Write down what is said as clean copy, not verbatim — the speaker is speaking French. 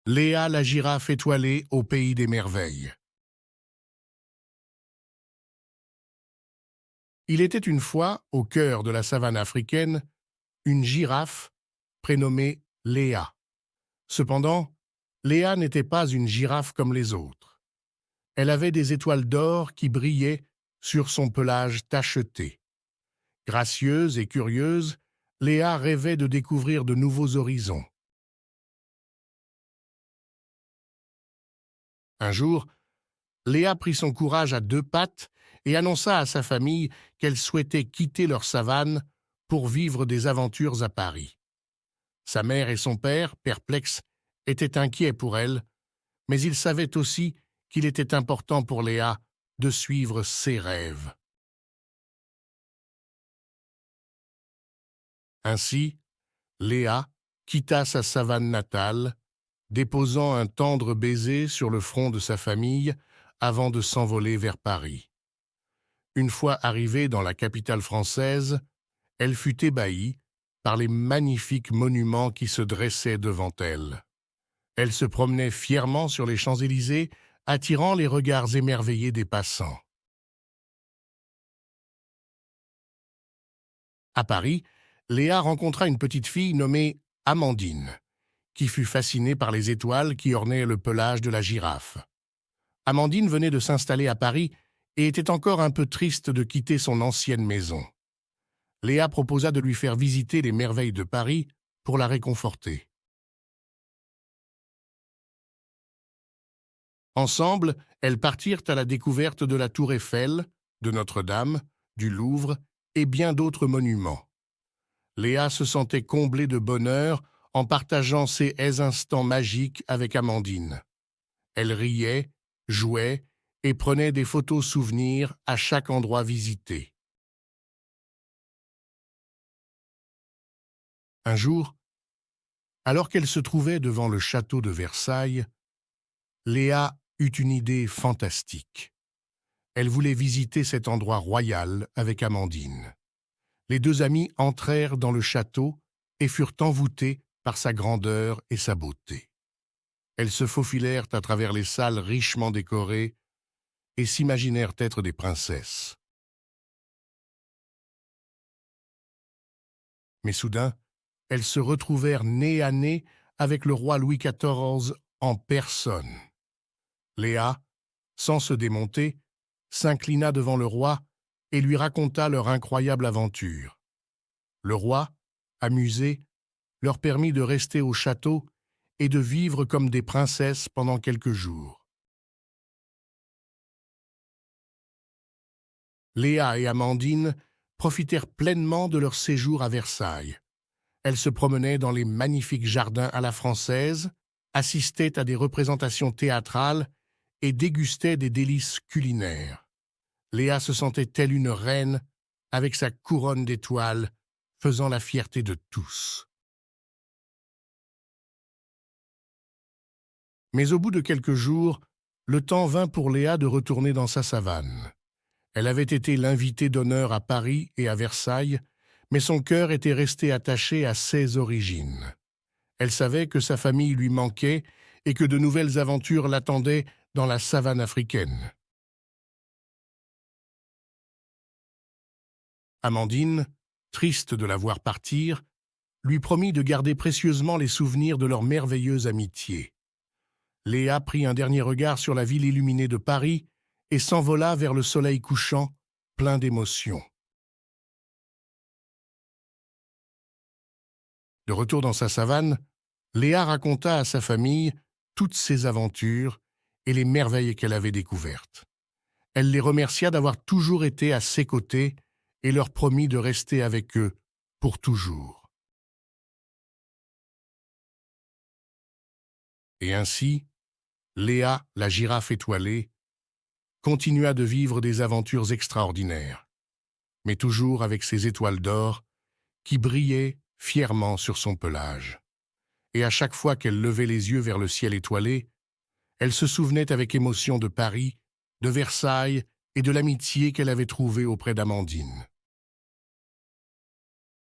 Léa la girafe étoilée au pays des merveilles. Il était une fois, au cœur de la savane africaine, une girafe prénommée Léa. Cependant, Léa n'était pas une girafe comme les autres. Elle avait des étoiles d'or qui brillaient sur son pelage tacheté. Gracieuse et curieuse, Léa rêvait de découvrir de nouveaux horizons. Un jour, Léa prit son courage à deux pattes et annonça à sa famille qu'elle souhaitait quitter leur savane pour vivre des aventures à Paris. Sa mère et son père, perplexes, étaient inquiets pour elle, mais ils savaient aussi qu'il était important pour Léa de suivre ses rêves. Ainsi, Léa quitta sa savane natale, déposant un tendre baiser sur le front de sa famille avant de s'envoler vers Paris. Une fois arrivée dans la capitale française, elle fut ébahie par les magnifiques monuments qui se dressaient devant elle. Elle se promenait fièrement sur les Champs-Élysées, attirant les regards émerveillés des passants. À Paris, Léa rencontra une petite fille nommée Amandine, qui fut fascinée par les étoiles qui ornaient le pelage de la girafe. Amandine venait de s'installer à Paris et était encore un peu triste de quitter son ancienne maison. Léa proposa de lui faire visiter les merveilles de Paris pour la réconforter. Ensemble, elles partirent à la découverte de la Tour Eiffel, de Notre-Dame, du Louvre et bien d'autres monuments. Léa se sentait comblée de bonheur en partageant ces instants magiques avec Amandine. Elle riait, jouait et prenait des photos souvenirs à chaque endroit visité. Un jour, alors qu'elle se trouvait devant le château de Versailles, Léa eut une idée fantastique. Elle voulait visiter cet endroit royal avec Amandine. Les deux amies entrèrent dans le château et furent envoûtées par sa grandeur et sa beauté. Elles se faufilèrent à travers les salles richement décorées et s'imaginèrent être des princesses. Mais soudain, elles se retrouvèrent nez à nez avec le roi Louis XIV en personne. Léa, sans se démonter, s'inclina devant le roi et lui raconta leur incroyable aventure. Le roi, amusé, leur permit de rester au château et de vivre comme des princesses pendant quelques jours. Léa et Amandine profitèrent pleinement de leur séjour à Versailles. Elles se promenaient dans les magnifiques jardins à la française, assistaient à des représentations théâtrales et dégustaient des délices culinaires. Léa se sentait telle une reine, avec sa couronne d'étoiles, faisant la fierté de tous. Mais au bout de quelques jours, le temps vint pour Léa de retourner dans sa savane. Elle avait été l'invitée d'honneur à Paris et à Versailles, mais son cœur était resté attaché à ses origines. Elle savait que sa famille lui manquait et que de nouvelles aventures l'attendaient dans la savane africaine. Amandine, triste de la voir partir, lui promit de garder précieusement les souvenirs de leur merveilleuse amitié. Léa prit un dernier regard sur la ville illuminée de Paris et s'envola vers le soleil couchant, plein d'émotions. De retour dans sa savane, Léa raconta à sa famille toutes ses aventures et les merveilles qu'elle avait découvertes. Elle les remercia d'avoir toujours été à ses côtés et leur promit de rester avec eux pour toujours. Et ainsi, Léa, la girafe étoilée, continua de vivre des aventures extraordinaires, mais toujours avec ses étoiles d'or qui brillaient fièrement sur son pelage. Et à chaque fois qu'elle levait les yeux vers le ciel étoilé, elle se souvenait avec émotion de Paris, de Versailles et de l'amitié qu'elle avait trouvée auprès d'Amandine.